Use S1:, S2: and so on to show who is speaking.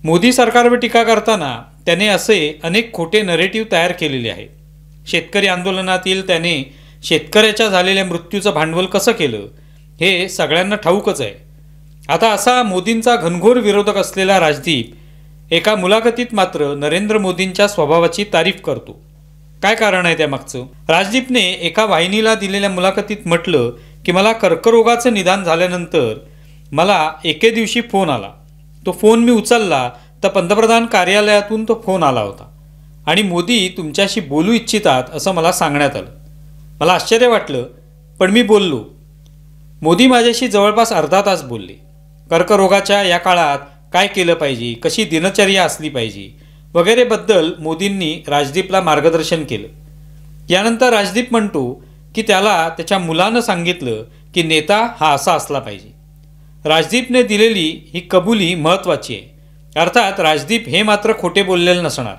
S1: मोदी सरकारवर टीका करताना त्याने असे अनेक खोटे नरेटिव्ह तयार केलेले आहेत। शेतकरी आंदोलनातील त्याने शेतकऱ्याच्या झालेल्या मृत्यूचं भांडवल कसं केलं हे सगळ्यांना ठाऊकच आहे। आता असा मोदींचा घनघोर विरोधक असलेला राजदीप एका मुलाखतीत मात्र नरेंद्र मोदींच्या स्वभावाची तारीफ करतो। काय कारण आहे त्यामागचं? राजदीपने एका वाहिनीला दिलेल्या मुलाखतीत म्हटलं की मला कर्करोगाचं निदान झाल्यानंतर मला एके दिवशी फोन आला। तो फोन मी उचलला तर पंतप्रधान कार्यालयातून तो फोन आला होता आणि मोदी तुमच्याशी बोलू इच्छितात असं मला सांगण्यात आलं। मला आश्चर्य वाटलं, पण मी बोललो। मोदी माझ्याशी जवळपास अर्धा तास बोलले। कर्करोगाच्या या काळात काय केलं पाहिजे, कशी दिनचर्या असली पाहिजे वगैरे बद्दल मोदींनी राजदीपला मार्गदर्शन केलं। यानंतर राजदीप म्हणतो की त्याला त्याच्या मुलानं सांगितलं की नेता हा असा असला पाहिजे। राजदीपने दिलेली ही कबुली महत्त्वाची आहे। अर्थात राजदीप हे मात्र खोटे बोललेले नसणार।